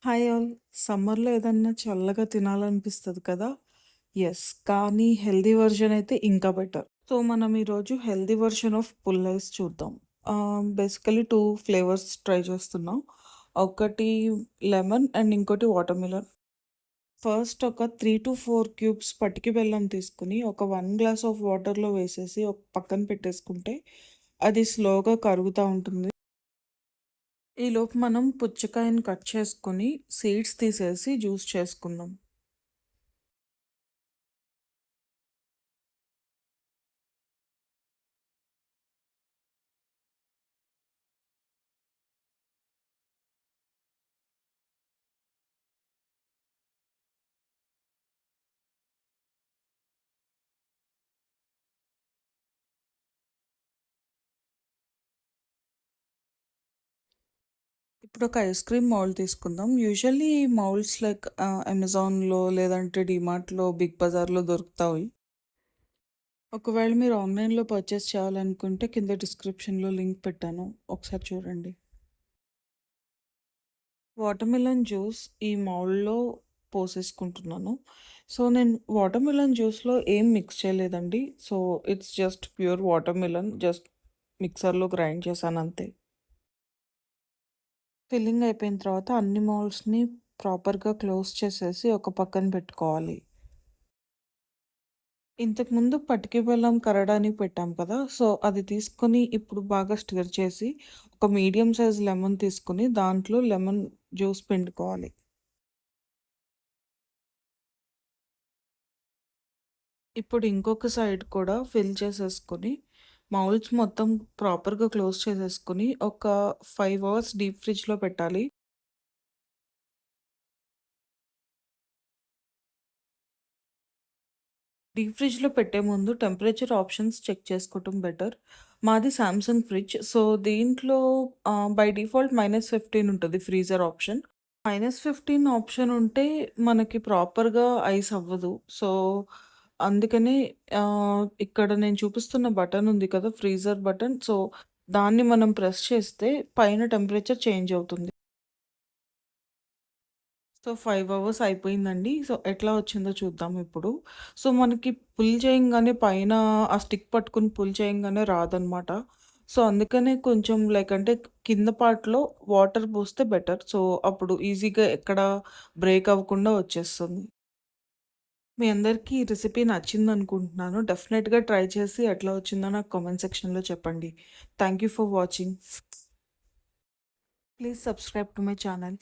Hi all. సమ్మర్‌లో ఏదన్నా చల్లగా తినాలనిపిస్తది కదా! యెస్. కానీ హెల్తీ వెర్షన్ అయితే ఇంకా బెటర్. సో, మనం ఈరోజు హెల్తీ వెర్షన్ ఆఫ్ పుల్లైస్ చూద్దాం. బేసికల్లీ 2 ఫ్లేవర్స్ ట్రై చేస్తున్నాం. ఒకటి లెమన్ అండ్ ఇంకోటి వాటర్‌మిలన్. ఫస్ట్ ఒక 3-4 క్యూబ్స్ పటికి బెల్లం తీసుకొని, ఒక 1 గ్లాస్ ఆఫ్ వాటర్‌లో వేసేసి ఒక పక్కన పెట్టేసుకుంటే, అది స్లోగా కరుగుతా ఉంటుంది. ఈలోపు మనం పుచ్చకాయని కట్ చేసుకొని, సీడ్స్ తీసేసి జ్యూస్ చేసుకుందాం. ఇప్పుడు ఒక ఐస్ క్రీమ్ మౌల్డ్ తీసుకుందాం. యూజువల్లీ ఈ మౌల్డ్స్ లైక్ అమెజాన్‌లో లేదంటే డీమార్ట్‌లో, బిగ్ బజార్‌లో దొరుకుతాయి. ఒకవేళ మీరు ఆన్‌లైన్‌లో పర్చేస్ చేయాలనుకుంటే కింద డిస్క్రిప్షన్‌లో లింక్ పెట్టాను. ఒకసారి చూడండి. వాటర్‌మిలన్ జ్యూస్ ఈ మౌల్డ్‌లో పోసేసుకుంటున్నాను. సో, నేను వాటర్‌మిలన్ జ్యూస్‌లో ఏం మిక్స్ చేయలేదండి. So, it's just pure watermelon just మిక్సర్‌లో గ్రైండ్ చేశానంతే. ఫిల్లింగ్ అయిపోయిన తర్వాత అన్ని మౌల్డ్స్‌ని ప్రాపర్‌గా క్లోజ్ చేసేసి ఒక పక్కన పెట్టుకోవాలి. ఇంతకుముందు పటిక బెల్లం కరగడానికి పెట్టాం కదా! సో, అది తీసుకొని ఇప్పుడు బాగా స్టిర్ చేసి, ఒక మీడియం సైజ్ లెమన్ తీసుకొని దాంట్లో లెమన్ జ్యూస్ పిండుకోవాలి. ఇప్పుడు ఇంకొక సైడ్ కూడా ఫిల్ చేసేసుకొని, మౌల్డ్స్ మొత్తం ప్రాపర్‌గా క్లోజ్ చేసేసుకొని, ఒక 5 అవర్స్ డీప్ ఫ్రిడ్జ్‌లో పెట్టాలి. డీప్ ఫ్రిడ్జ్‌లో పెట్టే ముందు టెంపరేచర్ ఆప్షన్స్ చెక్ చేసుకోవటం బెటర్. మాది సామ్సంగ్ ఫ్రిడ్జ్. సో, దీంట్లో బై డిఫాల్ట్ -15 ఉంటది ఫ్రీజర్ ఆప్షన్. -15 ఆప్షన్ ఉంటే మనకి ప్రాపర్‌గా ఐస్ అవ్వదు. సో, అందుకని ఇక్కడ నేను చూపిస్తున్న బటన్ ఉంది కదా! Freezer button. సో, దాన్ని మనం ప్రెస్ చేస్తే పైన టెంపరేచర్ చేంజ్ అవుతుంది. సో, 5 అవర్స్ అయిపోయిందండి. సో, ఎట్లా వచ్చిందో చూద్దాం ఇప్పుడు. సో, మనకి పుల్ చేయంగానే పైన ఆ స్టిక్ పట్టుకొని పుల్ చేయంగానే రాదనమాట. సో, అందుకనే కొంచెం లైక్ అంటే కింద పార్ట్‌లో వాటర్ పోస్తే బెటర్. సో, అప్పుడు ఈజీగా ఎక్కడ బ్రేక్ అవ్వకుండా వచ్చేస్తుంది. మీ అందరికీ ఈ రెసిపీ నచ్చిందనుకుంటున్నాను. డెఫినెట్‌గా ట్రై చేసి ఎట్లా వచ్చిందో నాకు కామెంట్ సెక్షన్‌లో చెప్పండి. Thank you for watching. Please subscribe to my channel.